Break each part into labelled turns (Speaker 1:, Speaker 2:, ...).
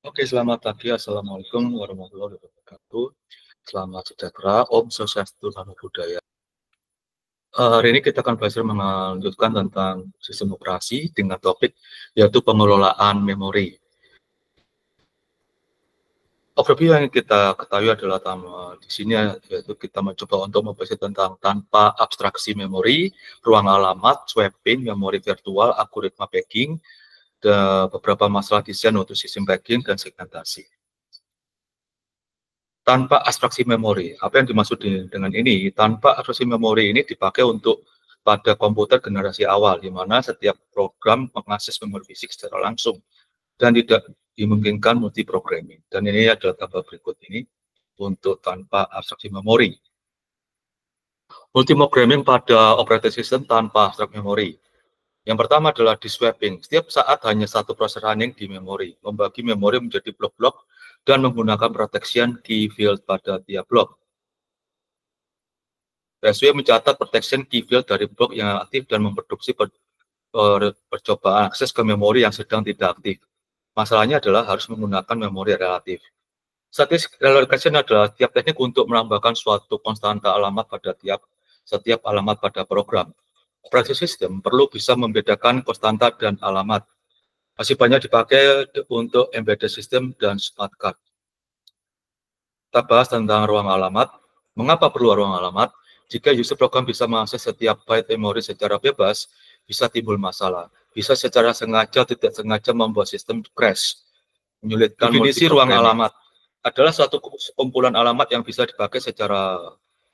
Speaker 1: Oke, selamat pagi. Assalamualaikum warahmatullahi wabarakatuh. Selamat sejahtera, Om Swastiastu, Namo Buddhaya. Hari ini kita akan belajar melanjutkan tentang sistem operasi dengan topik yaitu pengelolaan memori. Overview yang kita ketahui adalah di sini yaitu kita mencoba untuk membahas tentang tanpa abstraksi memori, ruang alamat, swapping, memori virtual, algoritma packing, dan beberapa masalah desain untuk sistem packing dan segmentasi. Tanpa abstraksi memori, apa yang dimaksud dengan ini? Tanpa abstraksi memori ini dipakai untuk pada komputer generasi awal, di mana setiap program mengakses memori fisik secara langsung dan tidak dimungkinkan multiprogramming. Dan ini adalah gambar berikut ini untuk tanpa abstraksi memori. Multiprogramming pada operating system tanpa abstraksi memori. Yang pertama adalah disk swapping. Setiap saat hanya satu proses running di memori, membagi memori menjadi blok-blok dan menggunakan protection key field pada tiap blok. PSW mencatat protection key field dari blok yang aktif dan memproduksi percobaan akses ke memori yang sedang tidak aktif. Masalahnya adalah harus menggunakan memori relatif. Static relocation adalah tiap teknik untuk menambahkan suatu konstanta alamat pada setiap alamat pada program. Operating system perlu bisa membedakan konstanta dan alamat. Masih banyak dipakai untuk embedded system dan smart card. Kita bahas tentang ruang alamat. Mengapa perlu ruang alamat? Jika user program bisa mengakses setiap byte memori secara bebas, bisa timbul masalah. Bisa secara sengaja atau tidak sengaja membuat sistem crash. Menyulitkan definisi ruang alamat adalah suatu kumpulan alamat yang bisa dipakai secara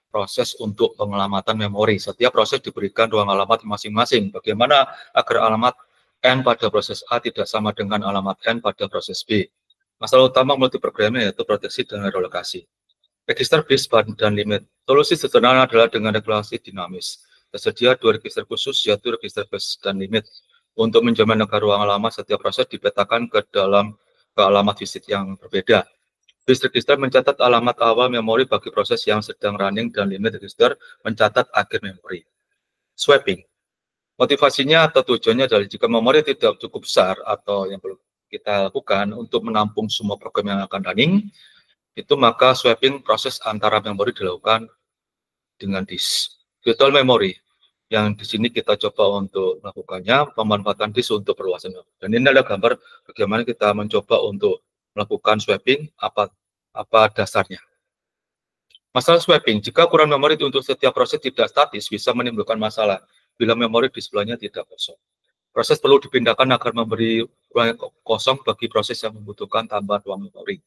Speaker 1: proses untuk pengelamatan memori. Setiap proses diberikan ruang alamat masing-masing. Bagaimana agar alamat N pada proses A tidak sama dengan alamat N pada proses B. Masalah utama multiprogramming yaitu proteksi dan relokasi. Register base dan limit. Solusi sederhana adalah dengan regulasi dinamis. Tersedia dua register khusus yaitu register base dan limit. Untuk menjamin agar ruang alamat setiap proses dipetakan ke alamat fisik yang berbeda. Base register mencatat alamat awal memori bagi proses yang sedang running dan limit register mencatat akhir memori. Swapping. Motivasinya atau tujuannya adalah jika memori tidak cukup besar atau yang perlu kita lakukan untuk menampung semua program yang akan running, itu maka swapping proses antara memori dilakukan dengan disk. Virtual memory yang di sini kita coba untuk melakukannya, pemanfaatan disk untuk perluasan memori. Dan ini adalah gambar bagaimana kita mencoba untuk melakukan swapping, apa dasarnya. Masalah swapping, jika ukuran memori untuk setiap proses tidak statis, bisa menimbulkan masalah bila memori di sebelahnya tidak kosong. Proses perlu dipindahkan agar memberi ruang kosong bagi proses yang membutuhkan tambahan ruang memori.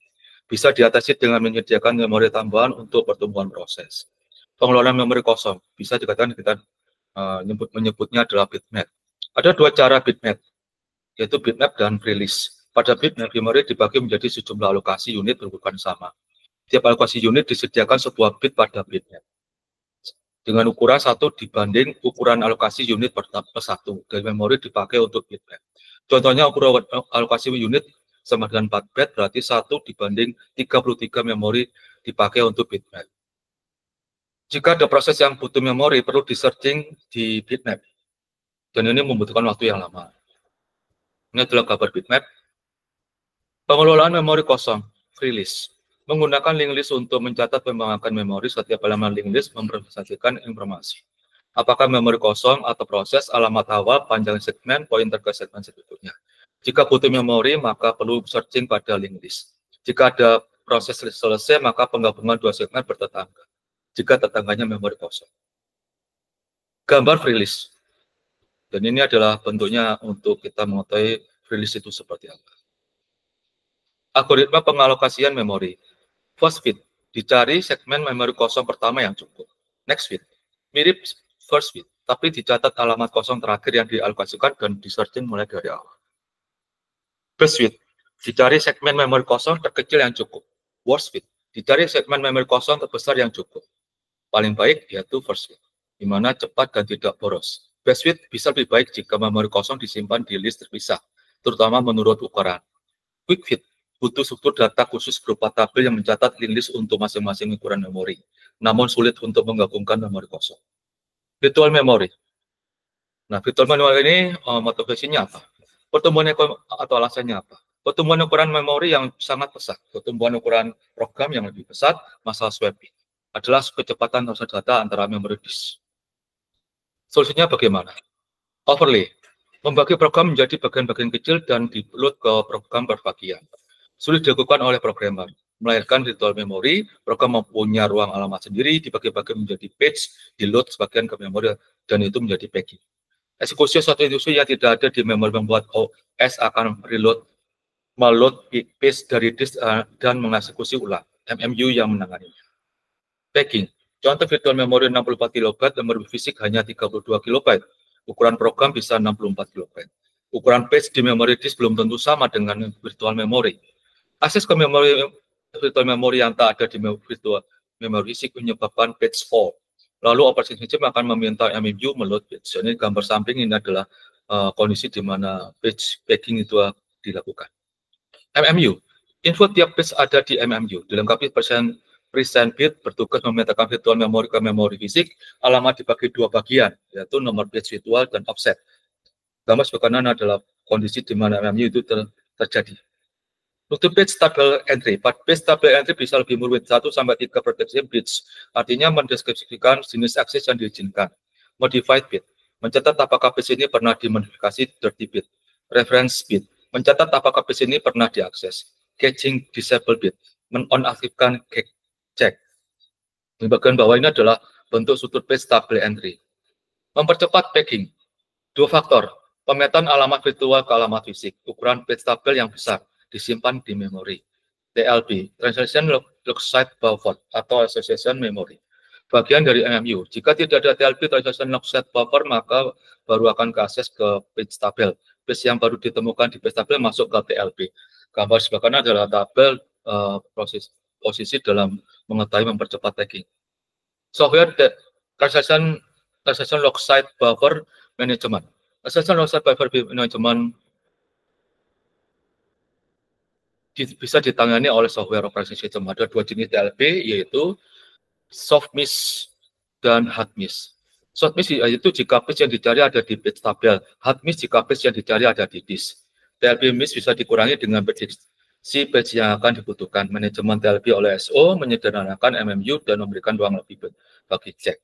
Speaker 1: Bisa diatasi dengan menyediakan memori tambahan untuk pertumbuhan proses. Pengelolaan memori kosong, bisa dikatakan kita menyebutnya adalah bitmap. Ada dua cara bitmap, yaitu bitmap dan release. Pada bitmap, memori dibagi menjadi sejumlah alokasi unit berukuran sama. Tiap alokasi unit disediakan sebuah bit pada bitmap. Dengan ukuran 1 dibanding ukuran alokasi unit per 1. Dan memori dipakai untuk bitmap. Contohnya ukuran alokasi unit sama dengan 4 byte, berarti 1 dibanding 33 memori dipakai untuk bitmap. Jika ada proses yang butuh memori, perlu di-searching di bitmap. Dan ini membutuhkan waktu yang lama. Ini adalah gambar bitmap. Pengelolaan memori kosong, free list. Menggunakan link list untuk mencatat pembangunan memori, setiap halaman link list mempresentasikan informasi. Apakah memori kosong atau proses, alamat awal, panjang segmen, pointer ke segmen berikutnya. Jika butuh memori, maka perlu searching pada link list. Jika ada proses selesai, maka penggabungan dua segmen bertetangga. Jika tetangganya memori kosong. Gambar free list. Dan ini adalah bentuknya untuk kita mengetahui free list itu seperti apa. Algoritma pengalokasian memori. First fit, dicari segmen memori kosong pertama yang cukup. Next fit, mirip first fit, tapi dicatat alamat kosong terakhir yang dialokasikan dan di-searching mulai dari awal. Best fit, dicari segmen memori kosong terkecil yang cukup. Worst fit, dicari segmen memori kosong terbesar yang cukup. Paling baik yaitu first fit, di mana cepat dan tidak boros. Best fit bisa lebih baik jika memori kosong disimpan di list terpisah, terutama menurut ukuran. Quick fit, butuh struktur data khusus berupa tabel yang mencatat link list untuk masing-masing ukuran memori, namun sulit untuk menggabungkan memori kosong. Virtual memory. Nah, virtual memory ini motivasinya apa? Pertumbuhan atau alasannya apa? Pertumbuhan ukuran memori yang sangat pesat, pertumbuhan ukuran program yang lebih pesat, masalah swapping adalah kecepatan transfer data antara memory disk. Solusinya bagaimana? Overlay, membagi program menjadi bagian-bagian kecil dan di-load ke program berbagian. Sulit dilakukan oleh programmer. Melahirkan virtual memory, program mempunyai ruang alamat sendiri, dibagi-bagi menjadi page, di-load sebagian ke memori, dan itu menjadi packing. Eksekusi suatu instruksi yang tidak ada di memori membuat OS akan meload page dari disk dan mengeksekusi ulang. MMU yang menanganinya. Packing. Contoh virtual memory 64 KB, memori fisik hanya 32 KB. Ukuran program bisa 64 KB. Ukuran page di memori disk belum tentu sama dengan virtual memory. Akses ke memori virtual memory yang tak ada di virtual memory fisik menyebabkan page fall. Lalu operating system akan meminta MMU meload page. Ini gambar samping ini adalah kondisi di mana page packing itu dilakukan. MMU, info tiap page ada di MMU, dilengkapi persen bit bertugas memetakan virtual memory ke memori fisik, alamat dibagi dua bagian, yaitu nomor page virtual dan offset. Gambar sebelah kanan adalah kondisi di mana MMU itu terjadi. Untuk page table entry, page table entry bisa lebih rumit 1-3 protection bits, artinya mendeskripsikan jenis akses yang diizinkan. Modified bit, mencatat apakah page ini pernah dimodifikasi dirty bit. Reference bit, mencatat apakah page ini pernah diakses. Caching disable bit, menonaktifkan check. Di bagian bawah ini adalah bentuk struktur page table entry. Mempercepat packing, dua faktor, pemetaan alamat virtual ke alamat fisik, ukuran page table yang besar, disimpan di memori. TLB, Translation Lockside Buffer atau Association Memory. Bagian dari MMU. Jika tidak ada TLB, Translation Lockside Buffer, maka baru akan akses ke page tabel. Page yang baru ditemukan di page tabel masuk ke TLB. Gambar sebelah kanan adalah tabel posisi dalam mengetahui mempercepat tagging. Software Translation Lockside Buffer Management. Translation Lockside Buffer Management bisa ditangani oleh software operating system. Ada dua jenis TLB, yaitu soft miss dan hard miss. Soft miss yaitu jika page yang dicari ada di page tabel. Hard miss jika page yang dicari ada di disk. TLB miss bisa dikurangi dengan prediksi page yang akan dibutuhkan. Manajemen TLB oleh SO menyederhanakan MMU dan memberikan ruang lebih bagi cek.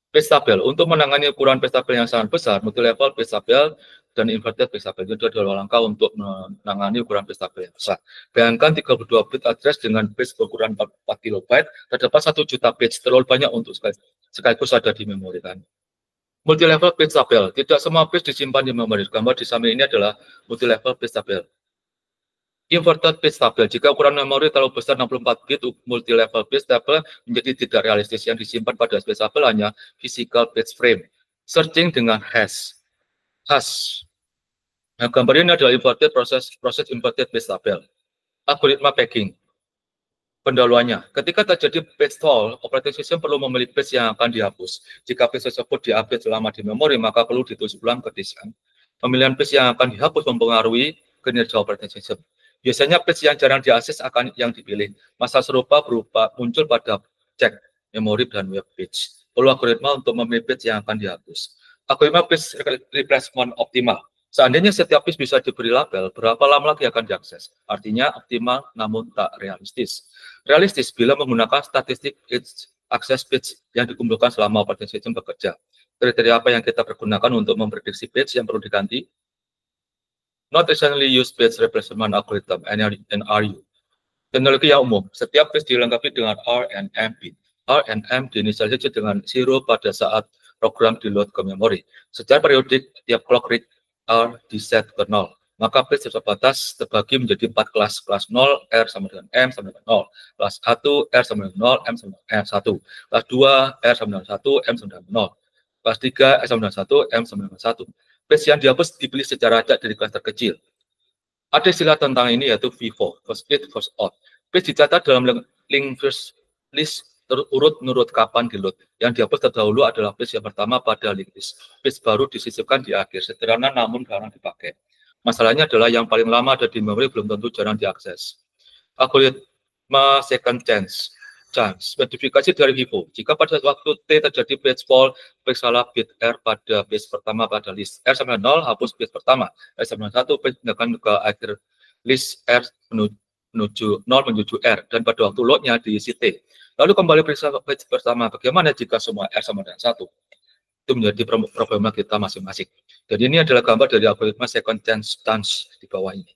Speaker 1: Page tabel, untuk menangani ukuran page tabel yang sangat besar, multi-level page tabel dan inverted page tabel itu adalah langkah untuk menangani ukuran page tabel yang besar. Bayangkan 32 bit address dengan page berukuran 4 KB, terdapat 1 juta page, terlalu banyak untuk sekaligus ada di memori kan. Multi-level page tabel, tidak semua page disimpan di memori. Gambar di samping ini adalah multi-level page tabel. Inverted page tabel, jika ukuran memori terlalu besar 64 bit, multi-level page tabel menjadi tidak realistis. Yang disimpan pada page tabel hanya physical page frame. Searching dengan hash. Nah, gambar ini adalah inverted proses inverted page tabel. Algoritma packing. Pendahuluannya, ketika terjadi page fall, operating system perlu memilih page yang akan dihapus. Jika page tersebut diupdate selama di memori, maka perlu ditulis ulang ke disk. Pemilihan page yang akan dihapus mempengaruhi kinerja operating system. Biasanya page yang jarang diakses akan yang dipilih. Masalah serupa muncul pada cek memori dan web page. Perlu algoritma untuk memilih page yang akan dihapus. Algoritma page replacement optimal. Seandainya setiap page bisa diberi label, berapa lama lagi akan diakses? Artinya optimal namun tak realistis. Realistis bila menggunakan statistik akses page yang dikumpulkan selama operating system bekerja. Kriteria apa yang kita pergunakan untuk memprediksi page yang perlu diganti? Not recently used page replacement algorithm, NRU. Teknologi yang umum, setiap page dilengkapi dengan RNM bit. RNM diinisialisasi dengan 0 pada saat program di-load ke memori. Secara periodik, tiap clock read R di-set ke 0. Maka page terbatas terbagi menjadi 4 kelas. Kelas 0, R sama dengan M sama dengan 0. Kelas 1, R sama dengan 0, M sama dengan 1. Kelas 2, R sama dengan 1, M sama dengan 0. Kelas 3, R sama dengan 1, M sama dengan 1. Page yang dihapus dipilih secara acak dari kelas terkecil. Ada istilah tentang ini yaitu FIFO, first in, first out. Page dicatat dalam link first list urut menurut kapan di load. Yang dihapus terdahulu adalah page yang pertama pada link list. Page baru disisipkan di akhir, sederhana namun jarang dipakai. Masalahnya adalah yang paling lama ada di memori belum tentu jarang diakses. Algoritma second chance. Modifikasi dari FIFO. Jika pada waktu T terjadi page fall, periksalah bit R pada page pertama pada list. R sama 0, hapus page pertama. R sama 1, page pindahkan ke akhir list R menuju 0 menuju R, dan pada waktu load-nya diisi T. Lalu kembali periksa page pertama, bagaimana jika semua R sama dengan 1? Itu menjadi problema kita masing-masing. Jadi ini adalah gambar dari algoritma second chance di bawah ini.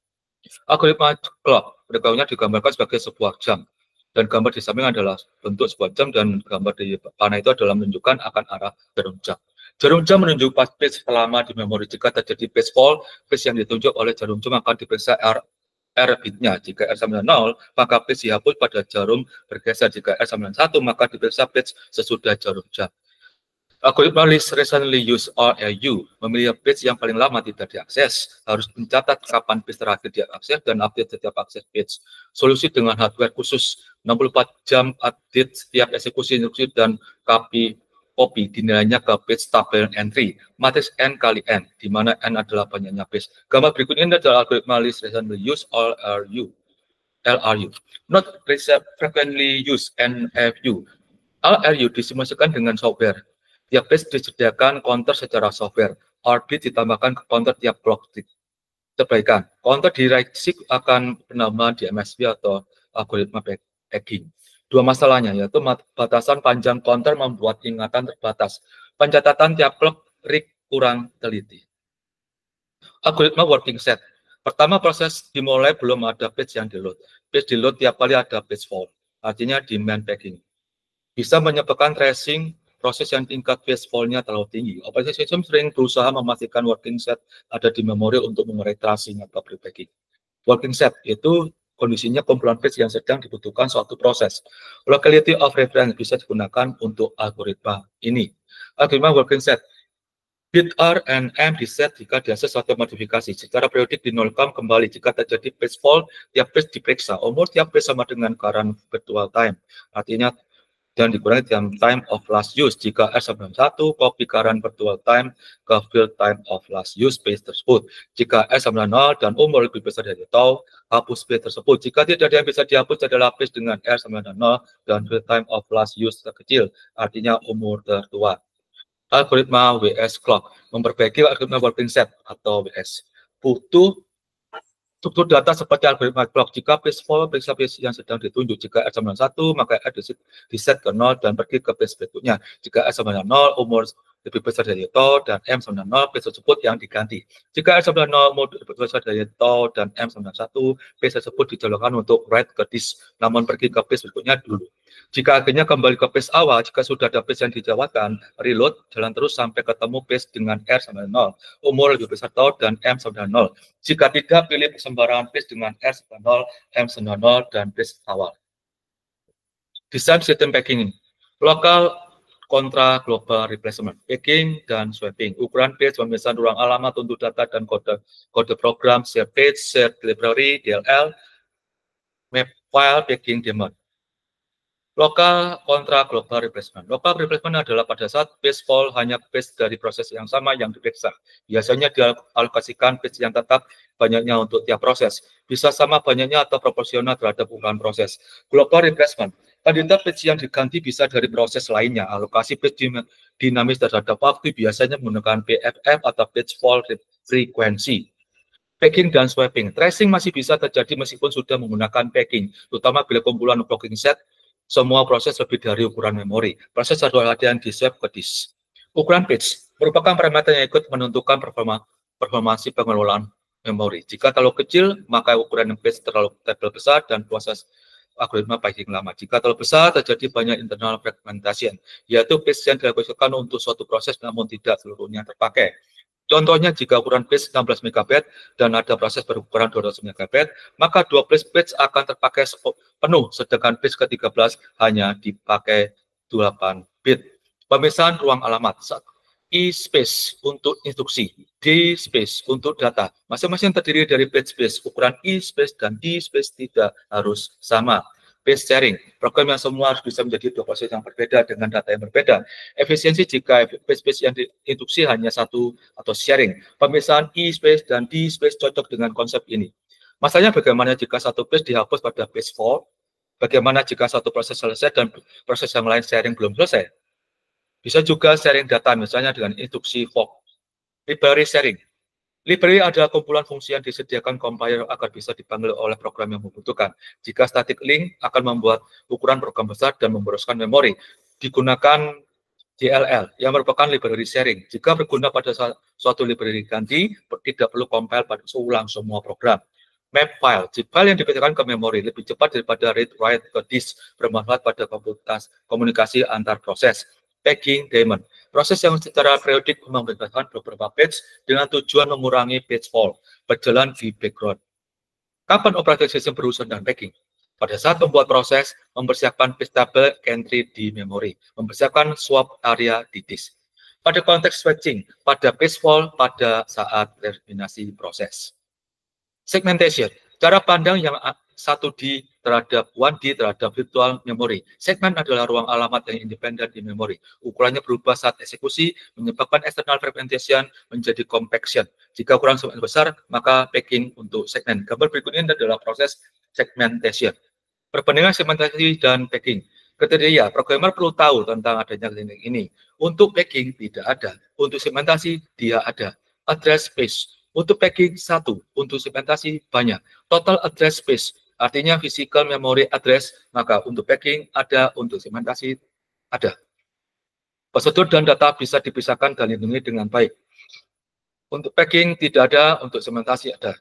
Speaker 1: Algoritma clock, berikutnya digambarkan sebagai sebuah jam. Dan gambar di samping adalah bentuk sebuah jam, dan gambar di panah itu adalah menunjukkan akan arah jarum jam. Jarum jam menunjuk page selama di memori. Jika terjadi page fault, page yang ditunjuk oleh jarum jam akan diperiksa R bitnya. Jika R sama dengan 0, maka page dihapus pada jarum bergeser. Jika R sama dengan 1, maka diperiksa page sesudah jarum jam. Algoritma least recently used RLU memilih page yang paling lama tidak diakses, harus mencatat kapan page terakhir diakses dan update setiap akses page. Solusi dengan hardware khusus 64 jam update setiap eksekusi instruksi dan copy dinilainya ke page tabel entry matriks n kali n, di mana n adalah banyaknya page. Gambar berikut ini adalah algoritma least recently used LRU. Not frequently used NFU. LRU disimulasikan dengan software. Tiap page disediakan counter secara software. R-bit ditambahkan ke counter tiap blok perbaikan. Counter direksi akan penambahan di MSB atau algoritma packing. Dua masalahnya, yaitu batasan panjang counter membuat ingatan terbatas. Pencatatan tiap blok rig kurang teliti. Algoritma working set. Pertama, proses dimulai belum ada page yang di-load. Page di-load tiap kali ada page fault, artinya demand packing. Bisa menyebabkan tracing proses yang tingkat page fault-nya terlalu tinggi. Operating system sering berusaha memastikan working set ada di memori untuk mengurai tracing atau pre-packing. Working set itu kondisinya kumpulan page yang sedang dibutuhkan suatu proses. Locality of reference bisa digunakan untuk algoritma ini. Algoritma working set. Bit R and M diset jika diakses suatu modifikasi. Secara periodik dinolkan kembali jika terjadi page fault, tiap page diperiksa. Umur tiap page sama dengan current virtual time. Artinya dan dikurangi time of last use. Jika R sama dengan 1, copy current virtual time ke field time of last use page tersebut. Jika R sama dengan 0 dan umur lebih besar dari tau, hapus page tersebut. Jika tidak ada yang bisa dihapus adalah page dengan R sama dengan 0 dan field time of last use terkecil, artinya umur tertua. Algoritma WS clock memperbaiki algoritma working set atau WS. Butuh struktur data seperti algoritma clock. Jika page fault, periksa page yang sedang ditunjuk. Jika R sama dengan 1, maka R diset ke 0 dan pergi ke page berikutnya. Jika R sama dengan 0, umur lebih besar dari tau dan M sama dengan 0, page tersebut yang diganti. Jika R sama dengan 0, umur lebih besar dari tau dan M sama dengan 1, page tersebut dijalankan untuk write ke disk, namun pergi ke page berikutnya dulu. Jika akhirnya kembali ke page awal, jika sudah ada page yang dijawabkan, reload, jalan terus sampai ketemu page dengan R sama dengan 0, umur lebih besar tau dan M sama dengan 0. Jika tidak, pilih sembarangan page dengan R sama 0, M sama 0, dan page awal. Desain sistem packing. Local kontra global replacement, packing dan swapping. Ukuran page, pemisahan ruang alamat untuk data dan kode program, share page, share library, DLL, map file, packing daemon. Lokal kontra global replacement. Local replacement adalah pada saat page fault hanya page dari proses yang sama yang diperiksa. Biasanya dialokasikan page yang tetap banyaknya untuk tiap proses. Bisa sama banyaknya atau proporsional terhadap ukuran proses. Global replacement. Kandidat page yang diganti bisa dari proses lainnya. Alokasi page dinamis terhadap waktu biasanya menggunakan PFF atau page fault frequency. Packing dan swapping. Tracing masih bisa terjadi meskipun sudah menggunakan packing, terutama bila kumpulan blocking set semua proses lebih dari ukuran memori. Proses adalah yang di-swap ke disk. Ukuran page merupakan parameter yang ikut menentukan performansi pengelolaan memori. Jika terlalu kecil, maka ukuran page terlalu besar dan proses algoritma packing lama. Jika terlalu besar, terjadi banyak internal fragmentation, yaitu page yang dilakukan untuk suatu proses namun tidak seluruhnya terpakai. Contohnya, jika ukuran page 16 MB dan ada proses berukuran 200 MB, maka 12 page akan terpakai penuh, sedangkan page ke-13 hanya dipakai 8 bit. Pemisahan ruang alamat. E-space untuk instruksi, D-space untuk data. Masing-masing terdiri dari page space. Ukuran E-space dan D-space tidak harus sama. Page sharing, program yang semua harus bisa menjadi dua proses yang berbeda dengan data yang berbeda. Efisiensi jika page-space yang diinstruksi hanya satu atau sharing. Pemisahan E-space dan D-space cocok dengan konsep ini. Masalahnya bagaimana jika satu page dihapus pada page fault? Bagaimana jika satu proses selesai dan proses yang lain sharing belum selesai? Bisa juga sharing data, misalnya dengan instruksi fork. Library sharing. Library adalah kumpulan fungsi yang disediakan compiler agar bisa dipanggil oleh program yang membutuhkan. Jika static link akan membuat ukuran program besar dan memboroskan memori. Digunakan DLL yang merupakan library sharing. Jika berguna pada suatu library ganti, tidak perlu compile pada ulang semua program. Map file, file yang dipindahkan ke memori lebih cepat daripada read-write ke disk, bermanfaat pada komunikasi antar proses. Paging daemon, proses yang secara periodik memindahkan beberapa page dengan tujuan mengurangi page fault, berjalan di background. Kapan operating system berurusan dengan paging? Pada saat membuat proses, mempersiapkan page table entry di memori, mempersiapkan swap area di disk. Pada konteks switching, pada page fault pada saat terminasi proses. Segmentation, cara pandang yang 1D terhadap 1D terhadap virtual memory. Segmen adalah ruang alamat yang independen di memori. Ukurannya berubah saat eksekusi, menyebabkan external fragmentation menjadi compaction. Jika ukuran segmen besar, maka packing untuk segmen. Gambar berikut ini adalah proses segmentation. Perbandingan segmentasi dan packing. Kriteria, programmer perlu tahu tentang adanya teknik ini. Untuk packing tidak ada, untuk segmentasi dia ada. Address space. Untuk packing 1, untuk segmentasi banyak. Total address space, artinya physical memory address, maka untuk packing ada, untuk segmentasi ada. Prosedur dan data bisa dipisahkan dan dilindungi dengan baik. Untuk packing tidak ada, untuk segmentasi ada.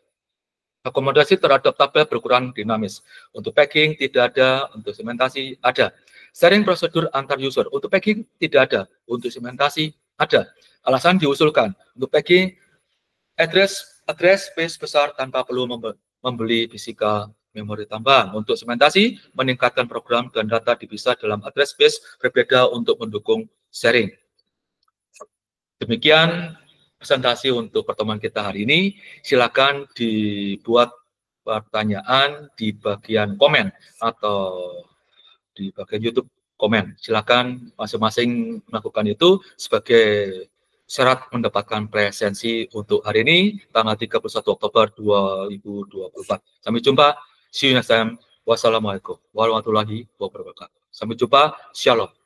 Speaker 1: Akomodasi terhadap tabel berukuran dinamis. Untuk packing tidak ada, untuk segmentasi ada. Sharing prosedur antar user. Untuk packing tidak ada, untuk segmentasi ada. Alasan diusulkan. Untuk packing, address space besar tanpa perlu membeli physical memori tambahan. Untuk segmentasi, meningkatkan program dan data dipisah dalam address space berbeda untuk mendukung sharing. Demikian presentasi untuk pertemuan kita hari ini. Silakan dibuat pertanyaan di bagian komen atau di bagian YouTube komen. Silakan masing-masing melakukan itu sebagai syarat mendapatkan presensi untuk hari ini, tanggal 31 Oktober 2024. Sampai jumpa. See you next time. Wassalamualaikum warahmatullahi wabarakatuh. Sampai jumpa. Shalom.